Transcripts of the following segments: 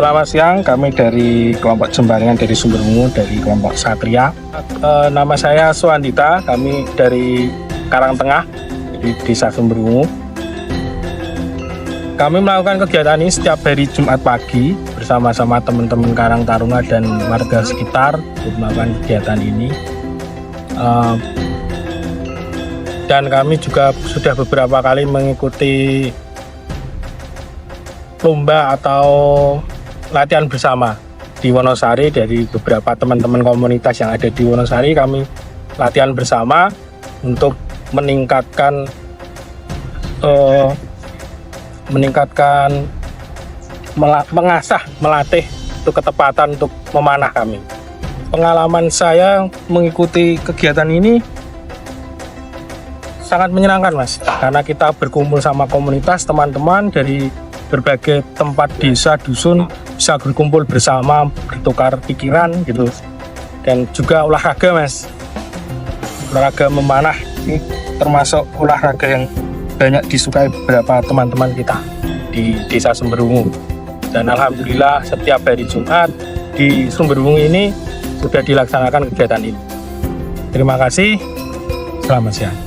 Selamat siang, kami dari kelompok Jembaringan dari Sumberwungu, dari kelompok Satria. Nama saya Suandita, kami dari Karangtengah, di Desa Sumberwungu. Kami melakukan kegiatan ini setiap hari Jumat pagi bersama-sama teman-teman Karang Taruna dan warga sekitar untuk melakukan kegiatan ini. Dan kami juga sudah beberapa kali mengikuti lomba atau latihan bersama di Wonosari. Dari beberapa teman-teman komunitas yang ada di Wonosari, kami latihan bersama untuk meningkatkan mengasah, melatih untuk ketepatan untuk memanah kami. Pengalaman saya mengikuti kegiatan ini sangat menyenangkan, Mas, karena kita berkumpul sama komunitas, teman-teman dari berbagai tempat desa, dusun, bisa berkumpul bersama, bertukar pikiran gitu. Dan juga olahraga, Mas, olahraga memanah ini termasuk olahraga yang banyak disukai beberapa teman-teman kita di Desa Sumberwungu. Dan alhamdulillah setiap hari Jumat di Sumberwungu ini sudah dilaksanakan kegiatan ini. Terima kasih, selamat siang.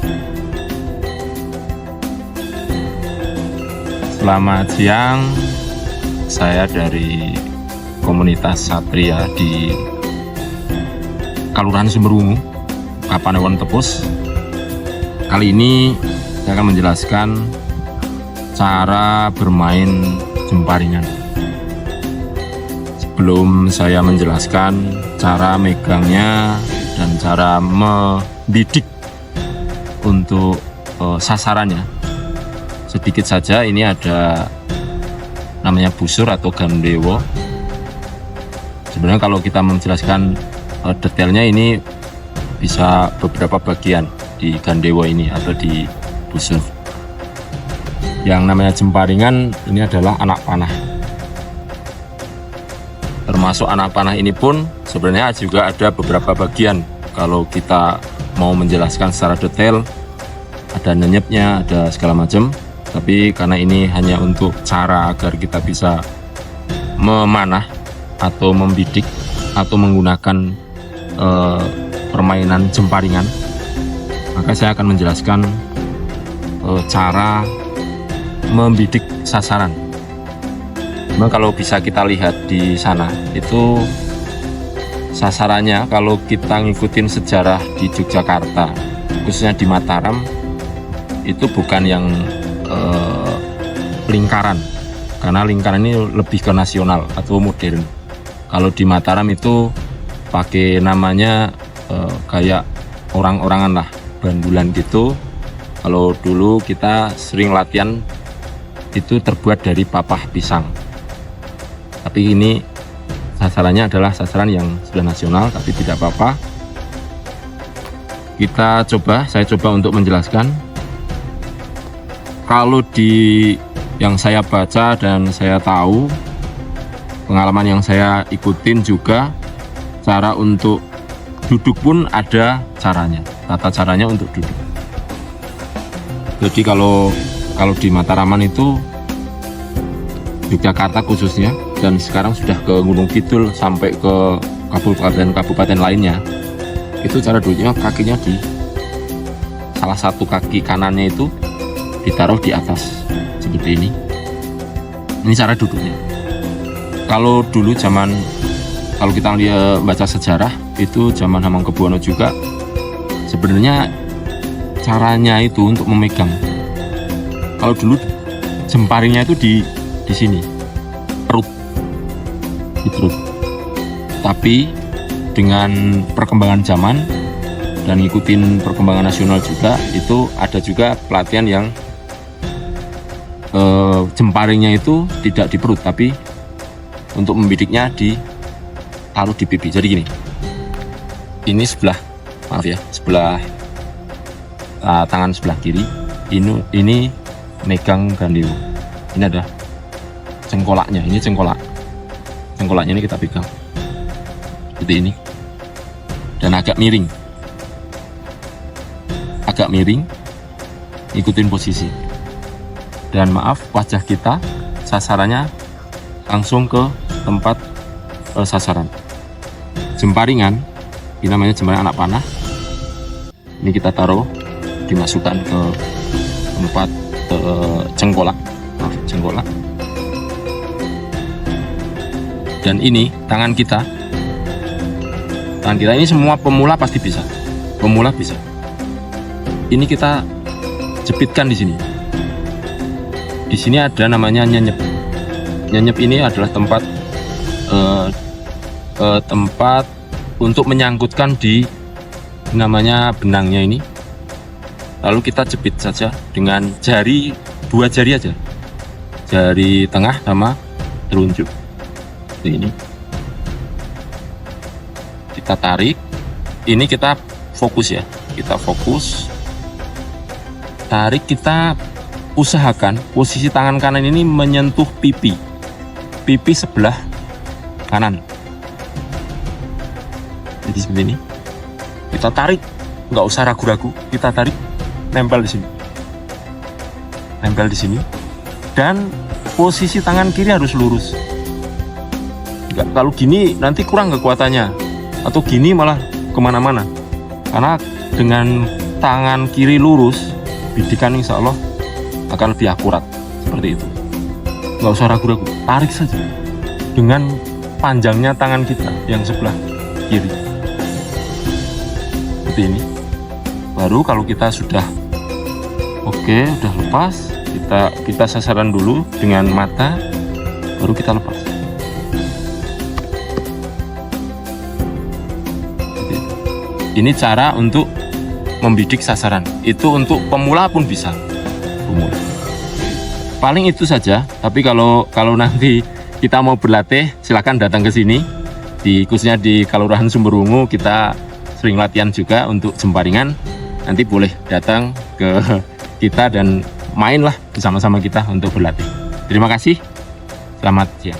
Selamat siang, saya dari komunitas Satria di Kelurahan Sumberwungu, Kapanewon Tepus. Kali ini saya akan menjelaskan cara bermain jemparingan. Sebelum saya menjelaskan cara megangnya dan cara membidik untuk sasarannya, sedikit saja, ini ada namanya busur atau gandewo. Sebenarnya kalau kita menjelaskan detailnya ini bisa beberapa bagian di gandewo ini atau di busur. Yang namanya jemparingan ini adalah anak panah. Termasuk anak panah ini pun sebenarnya juga ada beberapa bagian. Kalau kita mau menjelaskan secara detail, ada nenyepnya, ada segala macam. Tapi karena ini hanya untuk cara agar kita bisa memanah atau membidik atau menggunakan permainan jemparingan, maka saya akan menjelaskan cara membidik sasaran. Memang kalau bisa kita lihat di sana, itu sasarannya kalau kita ngikutin sejarah di Yogyakarta, khususnya di Mataram, itu bukan yang lingkaran, karena lingkaran ini lebih ke nasional atau modern. Kalau di Mataram itu pakai namanya kayak orang-orangan lah, bandulan gitu. Kalau dulu kita sering latihan itu terbuat dari papah pisang. Tapi ini sasarannya adalah sasaran yang sudah nasional, tapi tidak apa-apa. Saya coba untuk menjelaskan. Kalau di yang saya baca dan saya tahu, pengalaman yang saya ikutin juga, cara untuk duduk pun ada caranya, tata caranya untuk duduk. Jadi kalau di Mataraman itu, Yogyakarta khususnya, dan sekarang sudah ke Gunung Kidul sampai ke kabupaten lainnya, itu cara duduknya kakinya di salah satu kaki kanannya itu ditaruh di atas seperti ini. Ini cara duduknya. Kalau dulu kalau kita lihat baca sejarah, itu zaman Hamengkubuwono juga, sebenarnya caranya itu untuk memegang. Kalau dulu jemparingnya itu di sini, perut, di perut. Tapi dengan perkembangan zaman dan ngikutin perkembangan nasional juga, itu ada juga pelatihan yang jemparingnya itu tidak di perut, tapi untuk membidiknya ditaruh di pipi. Jadi gini, ini sebelah tangan sebelah kiri, ini megang gandewo. Ini ada cengkolaknya, ini cengkolaknya ini kita pegang seperti ini, dan agak miring, ikutin posisi. Dan maaf, wajah kita sasarannya langsung ke tempat sasaran. Jemparingan, ini namanya jemparingan anak panah. Ini kita taruh, dimasukkan ke tempat cengkolak. Dan ini tangan kita ini semua pemula pasti bisa. Ini kita jepitkan di sini. Di sini ada namanya nyenyep. Nyenyep ini adalah tempat untuk menyangkutkan di namanya benangnya ini. Lalu kita jepit saja dengan jari, 2 jari aja, jari tengah sama telunjuk. Seperti ini. Kita tarik. Ini kita fokus ya. Kita fokus. Tarik, kita usahakan posisi tangan kanan ini menyentuh pipi sebelah kanan. Jadi seperti ini. Kita tarik, nggak usah ragu-ragu. Kita tarik, nempel di sini. Dan posisi tangan kiri harus lurus. Nggak, kalau gini nanti kurang kekuatannya, atau gini malah kemana-mana. Karena dengan tangan kiri lurus, bidikan insya Allah akan lebih akurat. Seperti itu. Nggak usah ragu-ragu, tarik saja dengan panjangnya tangan kita yang sebelah kiri. Seperti ini. Baru kalau kita sudah oke, udah lepas, kita sasaran dulu dengan mata, baru kita lepas. Ini cara untuk membidik sasaran. Itu untuk pemula pun bisa. Paling itu saja. Tapi kalau nanti kita mau berlatih, silakan datang ke sini. Khususnya di Kelurahan Sumberwungu kita sering latihan juga untuk jemparingan. Nanti boleh datang ke kita dan mainlah bersama-sama kita untuk berlatih. Terima kasih. Selamat siang.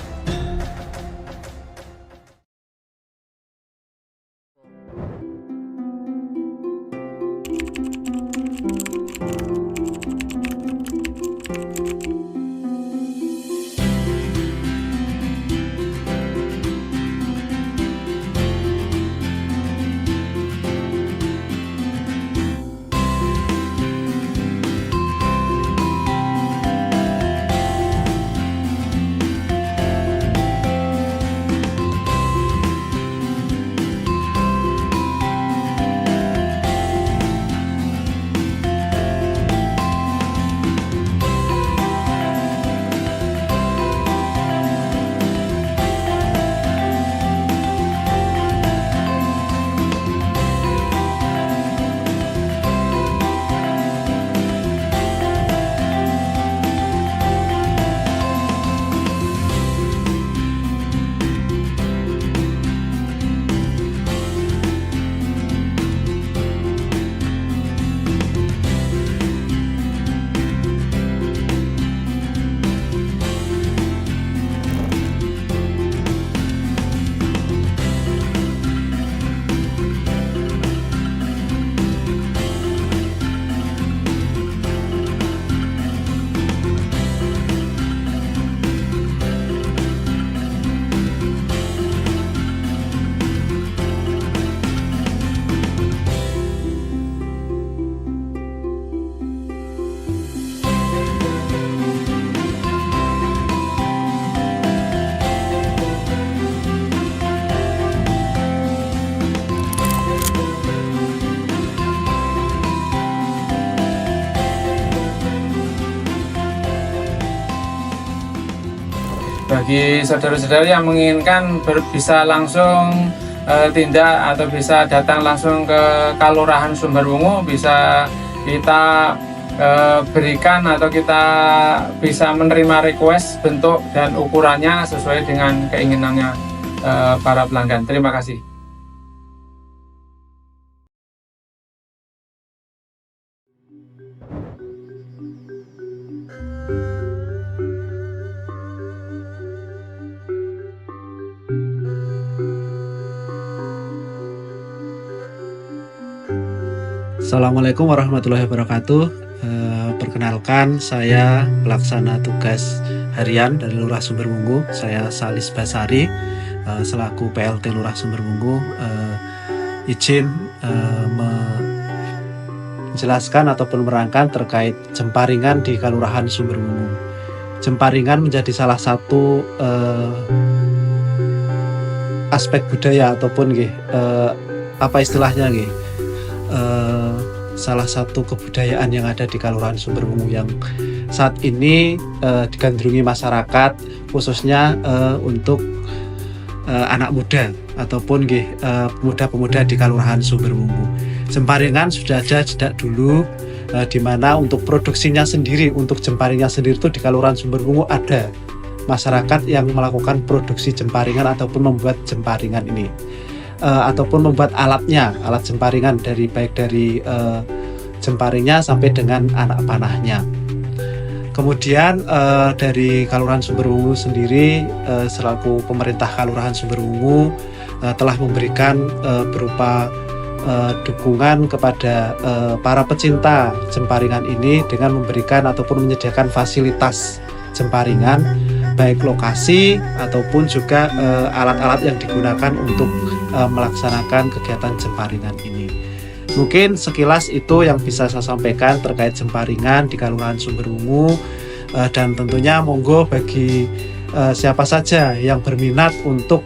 Bagi saudara-saudara yang menginginkan bisa langsung tindak atau bisa datang langsung ke Kelurahan Sumberwungu, bisa kita berikan atau kita bisa menerima request bentuk dan ukurannya sesuai dengan keinginannya para pelanggan. Terima kasih. Assalamualaikum warahmatullahi wabarakatuh. Perkenalkan, saya pelaksana tugas harian dari Lurah Sumberwungu. Saya Salis Basari selaku PLT Lurah Sumberwungu izin menjelaskan ataupun merangkan terkait jemparingan di Kelurahan Sumberwungu. Jemparingan menjadi salah satu aspek budaya ataupun apa istilahnya salah satu kebudayaan yang ada di Kelurahan Sumberwungu yang saat ini digandrungi masyarakat, khususnya untuk anak muda ataupun pemuda-pemuda di Kelurahan Sumberwungu. Jemparingan sudah ada sejak dulu, di mana untuk produksinya sendiri, untuk jemparingan sendiri itu di Kelurahan Sumberwungu ada masyarakat yang melakukan produksi jemparingan ataupun membuat jemparingan ini. Ataupun membuat alat jemparingan baik dari jemparingnya sampai dengan anak panahnya. Kemudian dari Kelurahan Sumberwungu sendiri selaku pemerintah Kelurahan Sumberwungu telah memberikan berupa dukungan kepada para pecinta jemparingan ini dengan memberikan ataupun menyediakan fasilitas jemparingan, baik lokasi ataupun juga alat-alat yang digunakan untuk melaksanakan kegiatan jemparingan ini. Mungkin sekilas itu yang bisa saya sampaikan terkait jemparingan di Kelurahan Sumberwungu, dan tentunya monggo bagi siapa saja yang berminat untuk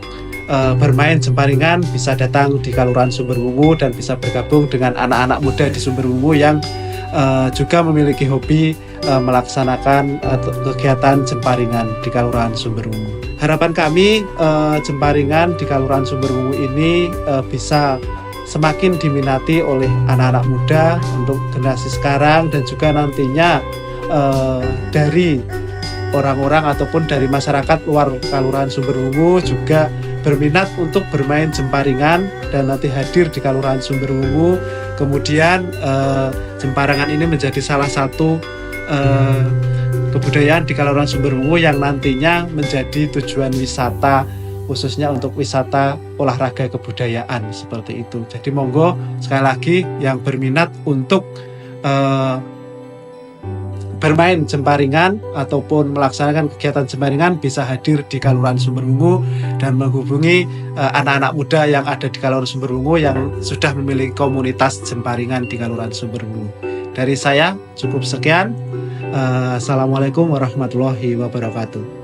bermain jemparingan bisa datang di Kelurahan Sumberwungu dan bisa bergabung dengan anak-anak muda di Sumberwungu yang juga memiliki hobi melaksanakan kegiatan jemparingan di Kelurahan Sumberwungu. Harapan kami jemparingan di Kelurahan Sumberwungu ini bisa semakin diminati oleh anak-anak muda untuk generasi sekarang dan juga nantinya dari orang-orang ataupun dari masyarakat luar Kelurahan Sumberwungu juga berminat untuk bermain jemparingan dan nanti hadir di Kelurahan Sumberwungu. Kemudian jemparingan ini menjadi salah satu kebudayaan di Kelurahan Sumberwungu yang nantinya menjadi tujuan wisata, khususnya untuk wisata olahraga kebudayaan seperti itu. Jadi monggo sekali lagi yang berminat untuk bermain jemparingan ataupun melaksanakan kegiatan jemparingan bisa hadir di Kelurahan Sumberwungu dan menghubungi anak-anak muda yang ada di Kelurahan Sumberwungu yang sudah memiliki komunitas jemparingan di Kelurahan Sumberwungu. Dari saya cukup sekian. Assalamualaikum warahmatullahi wabarakatuh.